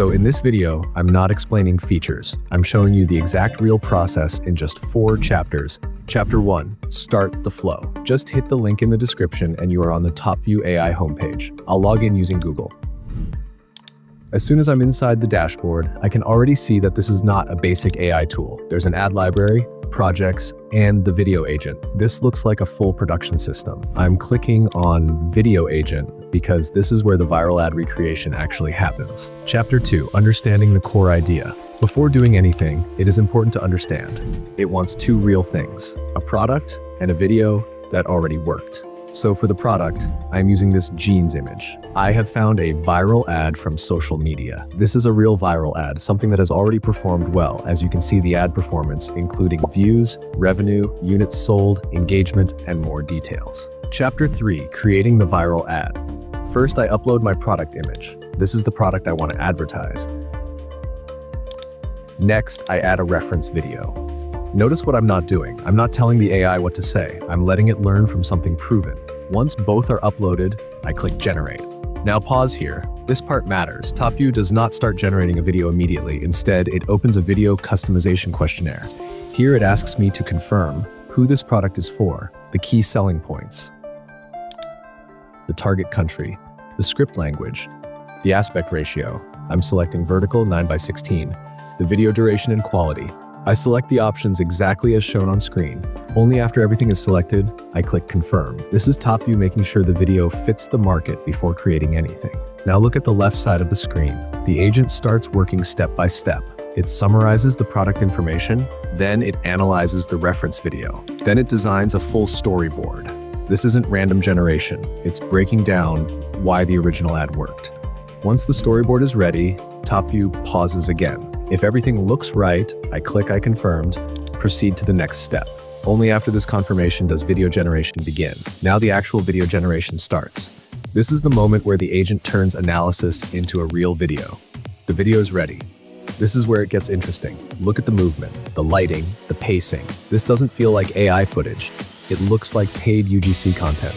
So in this video, I'm not explaining features. I'm showing you the exact real process in just 4 chapters. Chapter 1, start the flow. Just hit the link in the description and you are on the TopView AI homepage. I'll log in using Google. As soon as I'm inside the dashboard, I can already see that this is not a basic AI tool. There's an ad library, projects, and the video agent. This looks like a full production system. I'm clicking on Video Agent because this is where the viral ad recreation actually happens. Chapter 2, understanding the core idea. Before doing anything, it is important to understand. It wants 2 real things, a product and a video that already worked. So for the product, I'm using this jeans image. I have found a viral ad from social media. This is a real viral ad, something that has already performed well, as you can see the ad performance, including views, revenue, units sold, engagement, and more details. Chapter 3, creating the viral ad. First, I upload my product image. This is the product I want to advertise. Next, I add a reference video. Notice what I'm not doing. I'm not telling the AI what to say. I'm letting it learn from something proven. Once both are uploaded, I click Generate. Now pause here. This part matters. TopView does not start generating a video immediately. Instead, it opens a video customization questionnaire. Here it asks me to confirm who this product is for, the key selling points, the target country, the script language, the aspect ratio. I'm selecting vertical 9:16, the video duration and quality. I select the options exactly as shown on screen. Only after everything is selected, I click Confirm. This is TopView making sure the video fits the market before creating anything. Now look at the left side of the screen. The agent starts working step by step. It summarizes the product information, then it analyzes the reference video. Then it designs a full storyboard. This isn't random generation. It's breaking down why the original ad worked. Once the storyboard is ready, TopView pauses again. If everything looks right, I click I confirmed, proceed to the next step. Only after this confirmation does video generation begin. Now the actual video generation starts. This is the moment where the agent turns analysis into a real video. The video is ready. This is where it gets interesting. Look at the movement, the lighting, the pacing. This doesn't feel like AI footage. It looks like paid UGC content.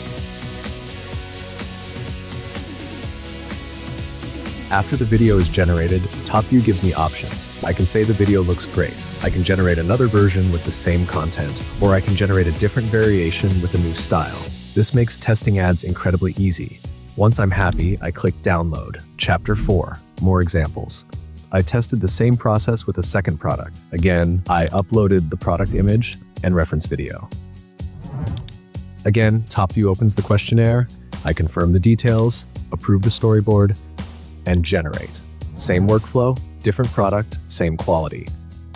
After the video is generated, TopView gives me options. I can say the video looks great. I can generate another version with the same content, or I can generate a different variation with a new style. This makes testing ads incredibly easy. Once I'm happy, I click Download. Chapter 4, more examples. I tested the same process with a second product. Again, I uploaded the product image and reference video. Again, TopView opens the questionnaire. I confirm the details, approve the storyboard, and generate. Same workflow, different product, same quality.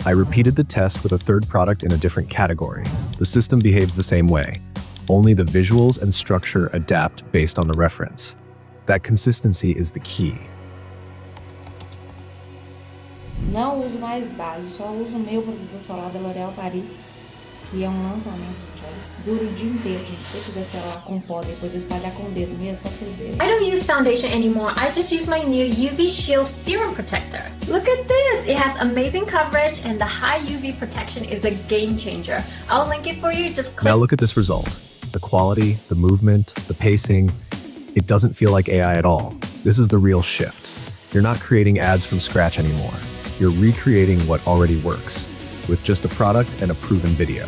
I repeated the test with a third product in a different category. The system behaves the same way. Only the visuals and structure adapt based on the reference. That consistency is the key. Não uso mais base, só uso o meu produto solar da L'Oréal Paris, que é lançamento, gente. Dura o dia inteiro, gente. Se você quiser selar com pó, depois eu espalhar com o dedo mesmo, só pra vocês verem. I don't use foundation anymore. I just use my new UV Shield Serum Protector. Look at this! It has amazing coverage and the high UV protection is a game changer. I'll link it for you, just click. Now look at this result. The quality, the movement, the pacing. It doesn't feel like AI at all. This is the real shift. You're not creating ads from scratch anymore. You're recreating what already works, with just a product and a proven video.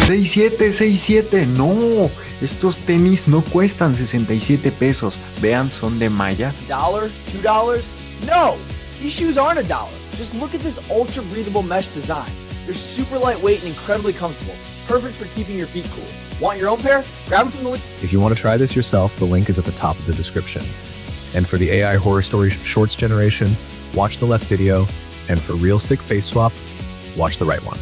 ¡67! ¡No! Estos tenis no cuestan 67 pesos. Vean, son de malla. $1? $2? No! These shoes aren't $1. Just look at this ultra breathable mesh design. They're super lightweight and incredibly comfortable. Perfect for keeping your feet cool. Want your own pair? Grab them from the link. If you want to try this yourself, the link is at the top of the description. And for the AI horror story shorts generation, watch the left video. And for real stick face swap, watch the right one.